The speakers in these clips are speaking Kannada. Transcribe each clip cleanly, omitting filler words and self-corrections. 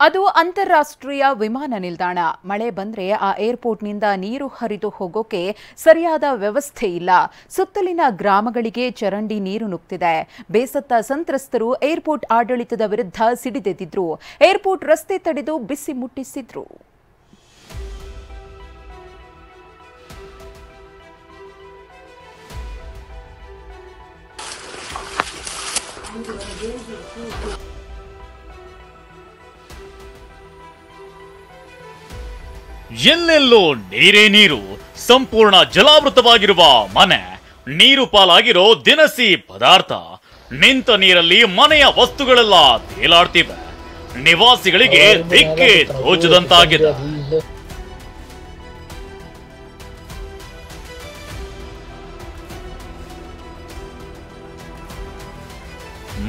ಅದು ಅಂತಾರಾಷ್ಟ್ರೀಯ ವಿಮಾನ ನಿಲ್ದಾಣ. ಮಳೆ ಬಂದ್ರೆ ಆ ಏರ್ಪೋರ್ಟ್ನಿಂದ ನೀರು ಹರಿದು ಹೋಗೋಕೆ ಸರಿಯಾದ ವ್ಯವಸ್ಥೆ ಇಲ್ಲ. ಸುತ್ತಲಿನ ಗ್ರಾಮಗಳಿಗೆ ಚರಂಡಿ ನೀರು ನುಗ್ತಿದೆ. ಬೇಸತ್ತ ಸಂತ್ರಸ್ತರು ಏರ್ಪೋರ್ಟ್ ಆಡಳಿತದ ವಿರುದ್ಧ ಸಿಡಿದೆದ್ದಿದ್ರು. ಏರ್ಪೋರ್ಟ್ ರಸ್ತೆ ತಡೆದು ಬಿಸಿ ಮುಟ್ಟಿಸಿದ್ರು. ಎಲ್ಲೆಲ್ಲೋ ನೀರೇ ನೀರು, ಸಂಪೂರ್ಣ ಜಲಾವೃತವಾಗಿರುವ ಮನೆ, ನೀರು ಪಾಲಾಗಿರೋ ದಿನಸಿ ಪದಾರ್ಥ, ನಿಂತ ನೀರಲ್ಲಿ ಮನೆಯ ವಸ್ತುಗಳೆಲ್ಲ ತೇಲಾಡ್ತಿವೆ. ನಿವಾಸಿಗಳಿಗೆ ದಿಕ್ಕೆ ತೋಚದಂತಾಗಿದೆ.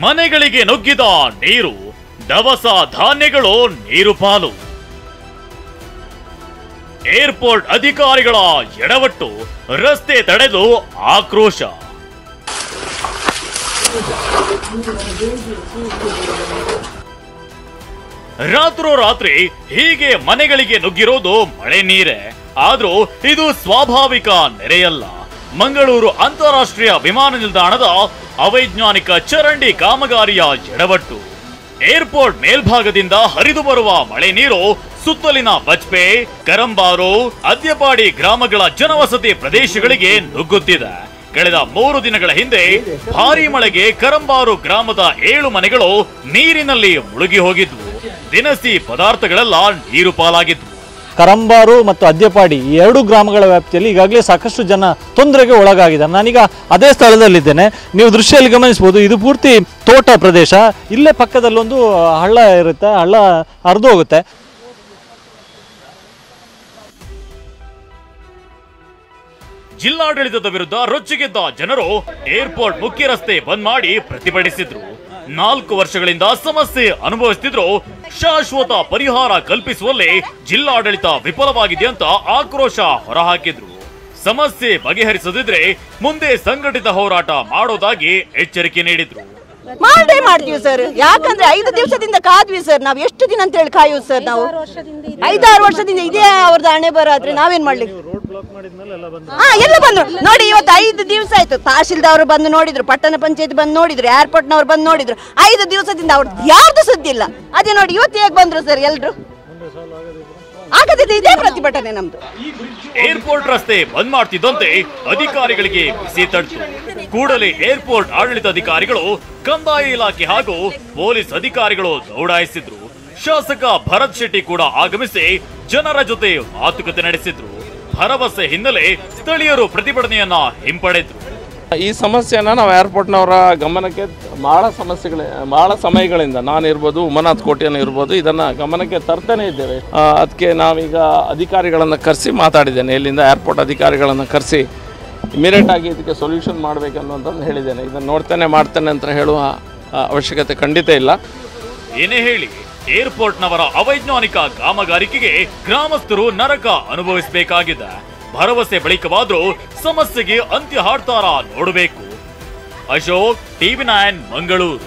ಮನೆಗಳಿಗೆ ನುಗ್ಗಿದ ನೀರು, ದವಸ ಧಾನ್ಯಗಳು ನೀರು ಪಾಲು. ಏರ್ಪೋರ್ಟ್ ಅಧಿಕಾರಿಗಳ ಎಡವಟ್ಟು, ರಸ್ತೆ ತಡೆದು ಆಕ್ರೋಶ. ರಾತ್ರೋರಾತ್ರಿ ಹೀಗೆ ಮನೆಗಳಿಗೆ ನುಗ್ಗಿರೋದು ಮಳೆ ನೀರೇ. ಆದ್ರೂ ಇದು ಸ್ವಾಭಾವಿಕ ನೆರೆಯಲ್ಲ. ಮಂಗಳೂರು ಅಂತಾರಾಷ್ಟ್ರೀಯ ವಿಮಾನ ನಿಲ್ದಾಣದ ಅವೈಜ್ಞಾನಿಕ ಚರಂಡಿ ಕಾಮಗಾರಿಯ ಎಡವಟ್ಟು. ಏರ್ಪೋರ್ಟ್ ಮೇಲ್ಭಾಗದಿಂದ ಹರಿದು ಬರುವ ಮಳೆ ನೀರು ಸುತ್ತಲಿನ ಬಜ್ಪೆ, ಕರಂಬಾರು, ಅದ್ಯಪಾಡಿ ಗ್ರಾಮಗಳ ಜನವಸತಿ ಪ್ರದೇಶಗಳಿಗೆ ನುಗ್ಗುತ್ತಿದೆ. ಕಳೆದ 3 ದಿನಗಳ ಹಿಂದೆ ಭಾರೀ ಮಳೆಗೆ ಕರಂಬಾರು ಗ್ರಾಮದ 7 ಮನೆಗಳು ನೀರಿನಲ್ಲಿ ಮುಳುಗಿ ಹೋಗಿದ್ವು. ದಿನಸಿ ಪದಾರ್ಥಗಳೆಲ್ಲ ನೀರು ಪಾಲಾಗಿದ್ವು. ಕರಂಬಾರು ಮತ್ತು ಅದ್ಯಪಾಡಿ ಈ 2 ಗ್ರಾಮಗಳ ವ್ಯಾಪ್ತಿಯಲ್ಲಿ ಈಗಾಗಲೇ ಸಾಕಷ್ಟು ಜನ ತೊಂದರೆಗೆ ಒಳಗಾಗಿದ್ದಾರೆ. ನಾನೀಗ ಅದೇ ಸ್ಥಳದಲ್ಲಿದ್ದೇನೆ. ನೀವು ದೃಶ್ಯದಲ್ಲಿ ಗಮನಿಸಬಹುದು, ಇದು ಪೂರ್ತಿ ತೋಟ ಪ್ರದೇಶ. ಇಲ್ಲೇ ಪಕ್ಕದಲ್ಲೊಂದು ಹಳ್ಳ ಇರುತ್ತೆ, ಹಳ್ಳ ಹರಿದು ಹೋಗುತ್ತೆ. ಜಿಲ್ಲಾಡಳಿತದ ವಿರುದ್ಧ ರೊಚ್ಚಿಗೆದ್ದ ಜನರು ಏರ್ಪೋರ್ಟ್ ಮುಖ್ಯ ರಸ್ತೆ ಬಂದ್ ಮಾಡಿ ಪ್ರತಿಭಟಿಸಿದ್ರು. 4 ವರ್ಷಗಳಿಂದ ಸಮಸ್ಯೆ ಅನುಭವಿಸುತ್ತಿದ್ರು. ಶಾಶ್ವತ ಪರಿಹಾರ ಕಲ್ಪಿಸುವಲ್ಲಿ ಜಿಲ್ಲಾಡಳಿತ ವಿಫಲವಾಗಿದೆ ಅಂತ ಆಕ್ರೋಶ ಹೊರಹಾಕಿದ್ರು. ಸಮಸ್ಯೆ ಬಗೆಹರಿಸದಿದ್ರೆ ಮುಂದೆ ಸಂಘಟಿತ ಹೋರಾಟ ಮಾಡೋದಾಗಿ ಎಚ್ಚರಿಕೆ ನೀಡಿದ್ರು. ಮಾಡ್ತೀವಿ ಸರ್, ಯಾಕಂದ್ರೆ 5 ದಿವಸದಿಂದ ಕಾದ್ವಿ ಸರ್. ನಾವು ಎಷ್ಟು ದಿನ ಅಂತ ಹೇಳಿ ಕಾಯುವುದು ಸರ್? ನಾವು 5-6 ವರ್ಷದಿಂದ ಇದೇ ಅವ್ರದ್ದು ಹಣೆ ಬರಾದ್ರೆ ನಾವೇನ್ ಮಾಡ್ಲಿಕ್ಕೆ? ಎಲ್ಲ ಬಂದ್ರು ನೋಡಿ. ಇವತ್ತು 5 ದಿವಸ ಆಯ್ತು. ತಹಶೀಲ್ದಾರ್ ಬಂದು ನೋಡಿದ್ರು, ಪಟ್ಟಣ ಪಂಚಾಯತ್ ಬಂದು ನೋಡಿದ್ರು, ಏರ್ಪೋರ್ಟ್ ನವ್ರು ಬಂದು ನೋಡಿದ್ರು. 5 ದಿವಸದಿಂದ ಅವ್ರದ್ದು ಯಾರ್ದು ಸುದ್ದಿ ಇಲ್ಲ. ಅದೇ ನೋಡಿ ಇವತ್ತು ಹೇಗೆ ಬಂದ್ರು ಸರ್ ಎಲ್ರು. ಆಗದಿದೆ, ಇದೇ ಪ್ರತಿಭಟನೆ ನಮ್ದು. ಏರ್ಪೋರ್ಟ್ ರಸ್ತೆ ಬಂದ್ ಮಾಡ್ತಿದ್ದಂತೆ ಅಧಿಕಾರಿಗಳಿಗೆ ಬಿಸಿ ತಟ್ಟು. ಕೂಡಲೇ ಏರ್ಪೋರ್ಟ್ ಆಡಳಿತಾಧಿಕಾರಿಗಳು, ಕಂದಾಯ ಇಲಾಖೆ ಹಾಗೂ ಪೊಲೀಸ್ ಅಧಿಕಾರಿಗಳು ದೌಡಾಯಿಸಿದ್ರು. ಶಾಸಕ ಭರತ್ ಶೆಟ್ಟಿ ಕೂಡ ಆಗಮಿಸಿ ಜನರ ಜೊತೆ ಮಾತುಕತೆ ನಡೆಸಿದ್ರು. ಭರವಸೆ ಹಿನ್ನೆಲೆ ಸ್ಥಳೀಯರು ಪ್ರತಿಭಟನೆಯನ್ನ ಹಿಂಪಡೆದ್ರು. ಈ ಸಮಸ್ಯೆನ ನಾವು ಏರ್ಪೋರ್ಟ್ನವರ ಗಮನಕ್ಕೆ ಬಹಳ ಸಮಯಗಳಿಂದ ನಾನಿರ್ಬೋದು, ಉಮನಾಥ್ ಕೋಟಿಯನ್ನು ಇರ್ಬೋದು, ಇದನ್ನು ಗಮನಕ್ಕೆ ತರ್ತಾನೆ ಇದ್ದೇವೆ. ಅದಕ್ಕೆ ನಾವೀಗ ಅಧಿಕಾರಿಗಳನ್ನು ಕರೆಸಿ ಮಾತಾಡಿದ್ದೇನೆ. ಇಲ್ಲಿಂದ ಏರ್ಪೋರ್ಟ್ ಅಧಿಕಾರಿಗಳನ್ನು ಕರೆಸಿ ಇಮಿಡಿಯೇಟ್ ಆಗಿ ಇದಕ್ಕೆ ಸೊಲ್ಯೂಷನ್ ಮಾಡಬೇಕನ್ನುವಂಥದ್ದು ಹೇಳಿದ್ದೇನೆ. ಇದನ್ನು ನೋಡ್ತೇನೆ ಮಾಡ್ತೇನೆ ಅಂತ ಹೇಳುವ ಅವಶ್ಯಕತೆ ಖಂಡಿತ ಇಲ್ಲ. ಏನೇ ಹೇಳಿ, ಏರ್ಪೋರ್ಟ್ನವರ ಅವೈಜ್ಞಾನಿಕ ಕಾಮಗಾರಿಕೆಗೆ ಗ್ರಾಮಸ್ಥರು ನರಕ ಅನುಭವಿಸಬೇಕಾಗಿದೆ. ಭರವಸೆ ಬಳಿಕವಾದ್ರೂ ಸಮಸ್ಯೆಗೆ ಅಂತ್ಯ ಹಾಡ್ತಾರ ನೋಡಬೇಕು. ಅಶೋಕ್, TV9 ಮಂಗಳೂರು.